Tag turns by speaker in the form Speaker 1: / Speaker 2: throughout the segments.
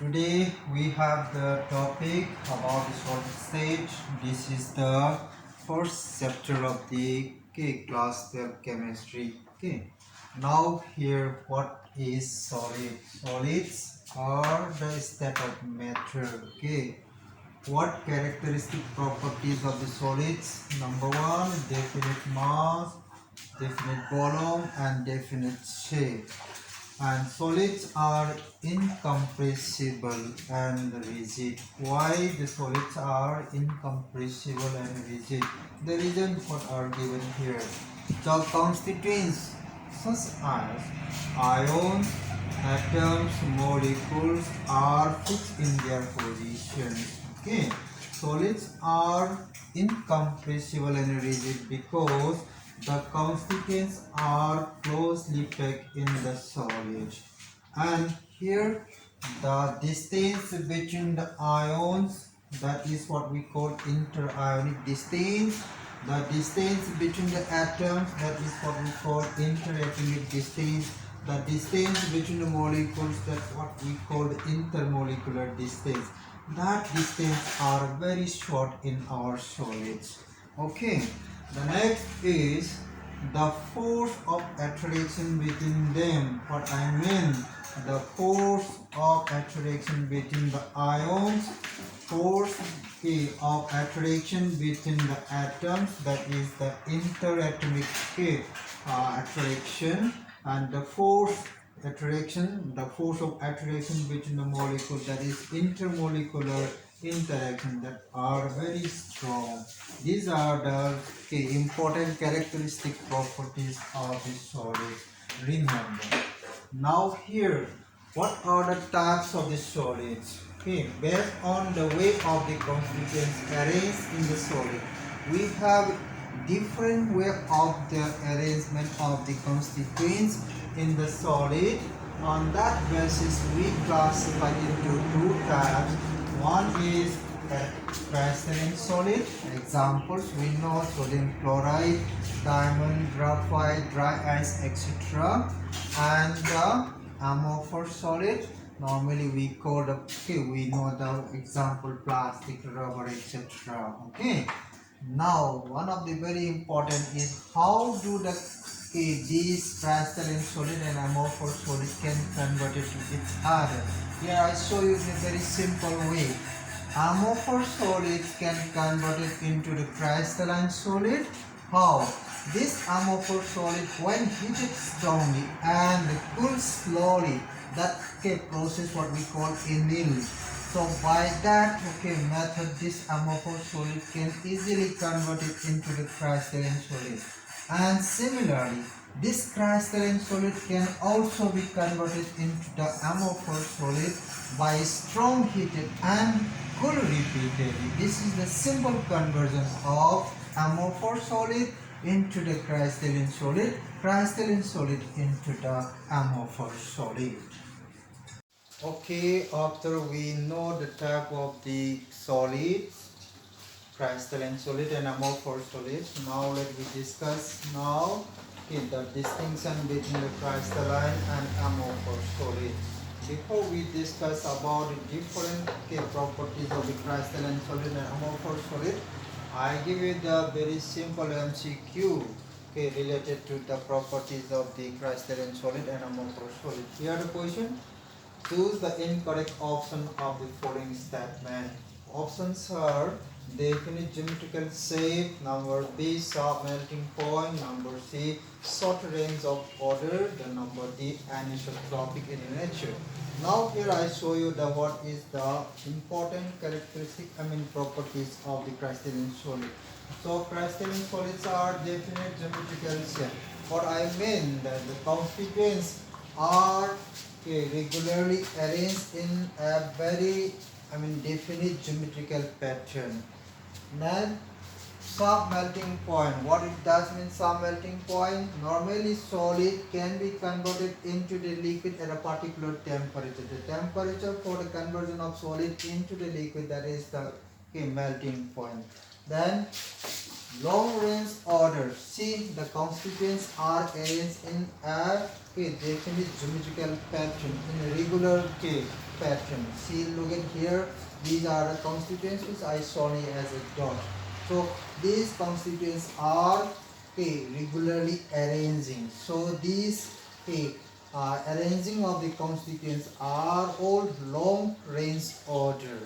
Speaker 1: Today we have the topic about the solid state. This is the first chapter of the class 12 chemistry. Now here what is solid? Solids are the state of matter. What characteristic properties of the solids? Number one, definite mass, definite volume, and definite shape. And solids are incompressible and rigid. Why the solids are incompressible and rigid? The reasons what are given here. The constituents such as ions, atoms, molecules are fixed in their positions. Solids are incompressible and rigid because the constituents are closely packed in the solid. And here the distance between the ions, that is what we call interionic distance. The distance between the atoms, that is what we call interatomic distance. The distance between the molecules, that's what we call intermolecular distance. That distance are very short in our solids. The next is the force of attraction between them. What I mean, the force of attraction between the ions, force of attraction between the atoms, that is the interatomic attraction, and the force of attraction between the molecules, that is intermolecular interaction, that are very strong. These are the important characteristic properties of the solid. Remember. Now here, what are the types of the solids? Based on the way of the constituents arranged in the solid, we have different way of the arrangement of the constituents in the solid. On that basis, we classify into two types. One is crystalline solid. Examples we know: sodium chloride, diamond, graphite, dry ice, etc. And the amorphous solid. Normally we call the we know the example plastic, rubber, etc. Now one of the very important is how do these crystalline solid and amorphous solid can convert it to each other. Here I show you in a very simple way. Amorphous solids can convert it into the crystalline solid. How? This amorphous solid, when heated strongly and cooled slowly, that process what we call annealing. So by that method, this amorphous solid can easily convert it into the crystalline solid. And similarly, this crystalline solid can also be converted into the amorphous solid by strong heated and cool repeatedly. This is the simple conversion of amorphous solid into the crystalline solid into the amorphous solid. After we know the type of the solids, crystalline solid and amorphous solid, now let me discuss the distinction between the crystalline and amorphous solid. Before we discuss about the different properties of the crystalline solid and amorphous solid, I give you the very simple MCQ related to the properties of the crystalline solid and amorphous solid. Here the question: choose the incorrect option of the following statement. Options are definite geometrical shape, number B sharp melting point, number C short range of order, the number D anisotropic in nature. Now here I show you the what is the important properties of the crystalline solid. So crystalline solids are definite geometrical shape. What I mean that the constituents are regularly arranged in a very definite geometrical pattern. Then sharp melting point. What it does mean sharp melting point? Normally solid can be converted into the liquid at a particular temperature. The temperature for the conversion of solid into the liquid, that is the melting point. Then long range order. See, the constituents are arranged in a definite geometrical pattern in a regular pattern. See, look at here. These are the constituents which I shown it as a dot. So these constituents are regularly arranging. So these arranging of the constituents are all long range order.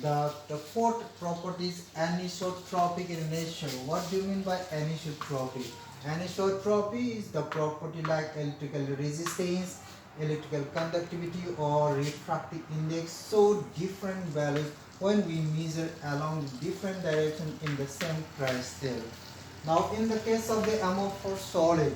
Speaker 1: The fourth property is anisotropic in nature. What do you mean by anisotropy? Anisotropy is the property like electrical resistance, electrical conductivity or refractive index show different values when we measure along different directions in the same crystal. Now in the case of the amorphous solid,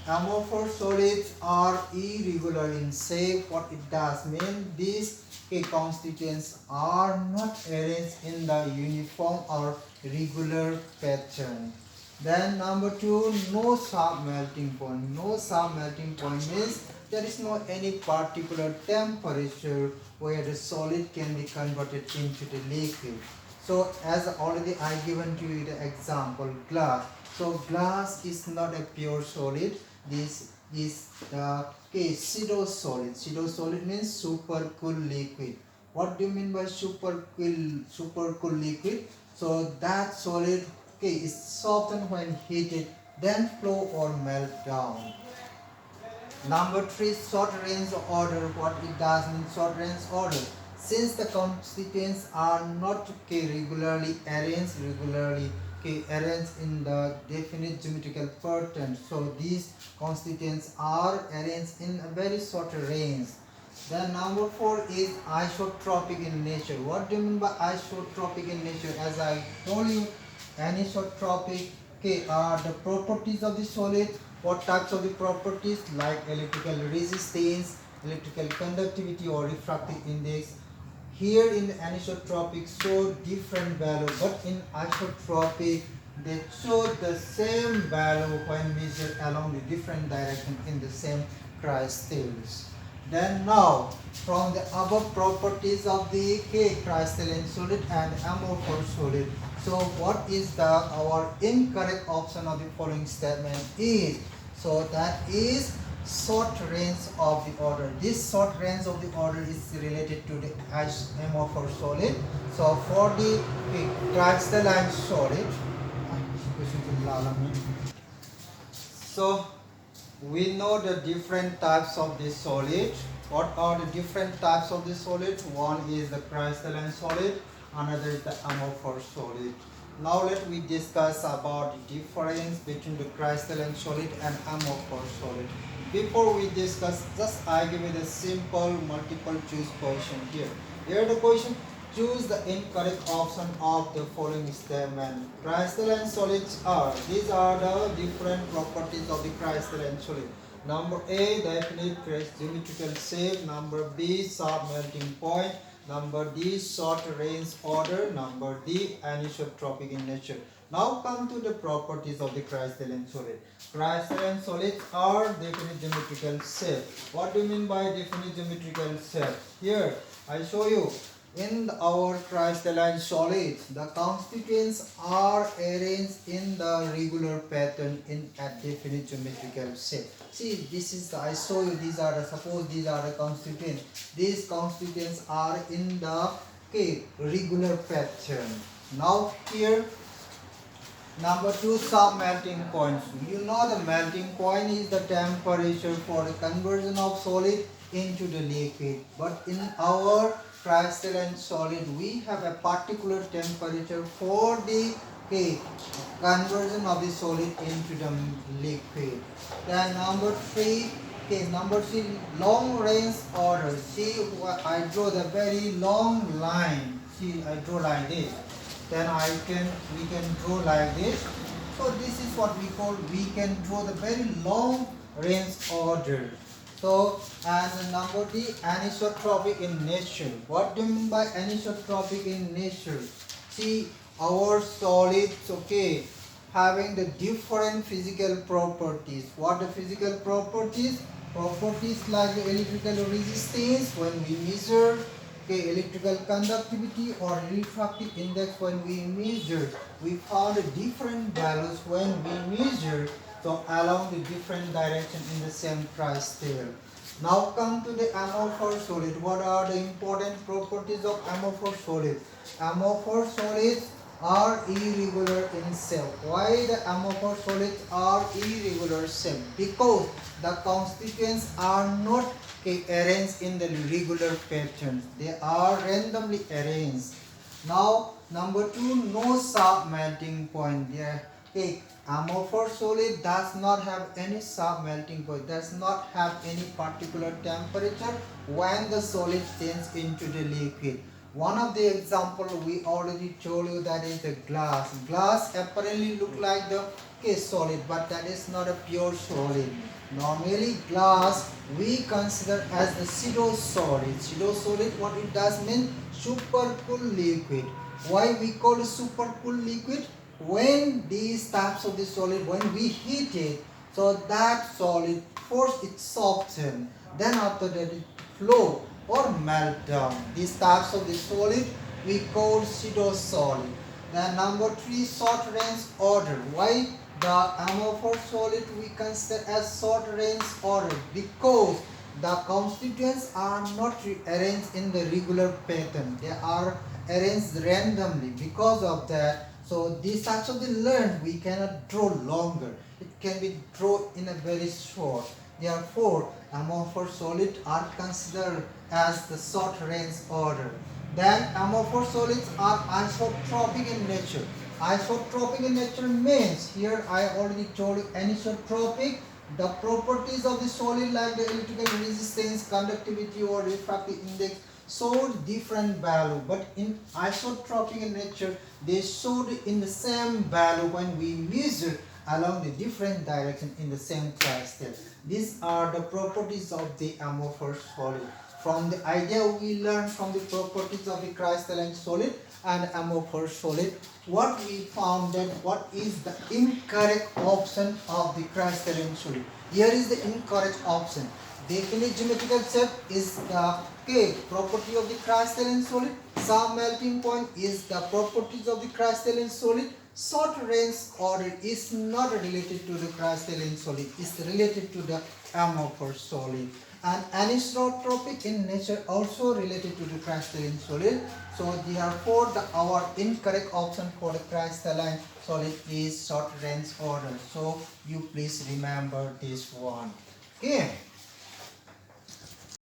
Speaker 1: amorphous solids are irregular in shape. What it does mean, these constituents are not arranged in the uniform or regular pattern. Then number 2, no sharp melting point. No sharp melting point means there is no any particular temperature where the solid can be converted into the liquid. So as already I given to you the example, glass. So glass is not a pure solid. This is the pseudo solid. Pseudo solid means super cool liquid. What do you mean by super cool liquid? So that solid is softened when heated, then flow or melt down. Number 3, short range order. What it does mean short range order. Since the constituents are not regularly arranged in the definite geometrical pattern, so these constituents are arranged in a very short range. Then number 4 is isotropic in nature. What do you mean by isotropic in nature? As I told you, anisotropic are the properties of the solid. What types of the properties? Like electrical resistance, electrical conductivity or refractive index. Here in anisotropic show different value, but in isotropic they show the same value when measured along the different direction in the same crystals. Then now, from the above properties of the crystalline solid and amorphous solid, so what is our incorrect option of the following statement is? So that is short range of the order. This short range of the order is related to the amorphous solid. So for the crystalline solid, so we know the different types of this solid. What are the different types of this solid? One is the crystalline solid, another is the amorphous solid. Now let me discuss about the difference between the crystalline solid and amorphous solid. Before we discuss, just I give you the simple multiple choice question here. Here the question, choose the incorrect option of the following statement. Crystalline solids are, these are the different properties of the crystalline solid. Number A, definite geometrical shape. Number B, sharp melting point. Number D, short range order. Number D, anisotropic in nature. Now come to the properties of the crystalline solid. Crystalline solids are definite geometrical shape. What do you mean by definite geometrical shape? Here I show you. In our crystalline solids, the constituents are arranged in the regular pattern in a definite geometrical shape. See, this is I show you. These are the, suppose these are the constituents. These constituents are in the regular pattern. Now here, number 2, sharp melting points. You know the melting point is the temperature for the conversion of solid into the liquid. But in our crystalline solid, we have a particular temperature for the conversion of the solid into the liquid. Then number 3, long range order. See, I draw the very long line. See, I draw like this. Then we can draw like this. So this is what we call, we can draw the very long range order. So, and number D, anisotropic in nature. What do you mean by anisotropic in nature? See, our solids, having the different physical properties. What the physical properties? Properties like the electrical resistance when we measure, electrical conductivity or refractive index when we measure. We found different values when we measure So along the different direction in the same crystal. Now come to the amorphous solid. What are the important properties of amorphous solid? Amorphous solids are irregular in shape. Why the amorphous solids are irregular shape? Because the constituents are not arranged in the regular patterns. They are randomly arranged. Now number 2, no sharp melting point. Okay, amorphous solid does not have any sharp melting point, does not have any particular temperature when the solid changes into the liquid. One of the example we already told you, that is the glass. Glass apparently look like the solid, but that is not a pure solid. Normally glass we consider as the pseudo solid. Pseudo solid, what it does mean? Super cool liquid. Why we call it super cool liquid? When these types of the solid, when we heat it, so that solid first it soften, then after that it flow or melt down. These types of the solid we call pseudo solid. Then number 3, short range order. Why the amorphous solid we consider as short range order? Because the constituents are not arranged in the regular pattern. They are arranged randomly. Because of that, so these types of the length we cannot draw longer. It can be drawn in a very short. Therefore, amorphous solids are considered as the short range order. Then amorphous solids are isotropic in nature. Isotropic in nature means, here I already told you, anisotropic, the properties of the solid like the electrical resistance, conductivity or refractive index showed different value, but in isotropic in nature they showed in the same value when we measure along the different direction in the same crystal. These are the properties of the amorphous solid. From the idea we learned from the properties of the crystalline solid and amorphous solid, what we found that what is the incorrect option of the crystalline solid. Here is the incorrect option. Definite geometrical shape is the property of the crystalline solid. Sharp melting point is the properties of the crystalline solid. Short range order is not related to the crystalline solid, is related to the amorphous solid. And anisotropic in nature also related to the crystalline solid. So therefore our incorrect option for the crystalline solid is short range order. So you please remember this one. Okay.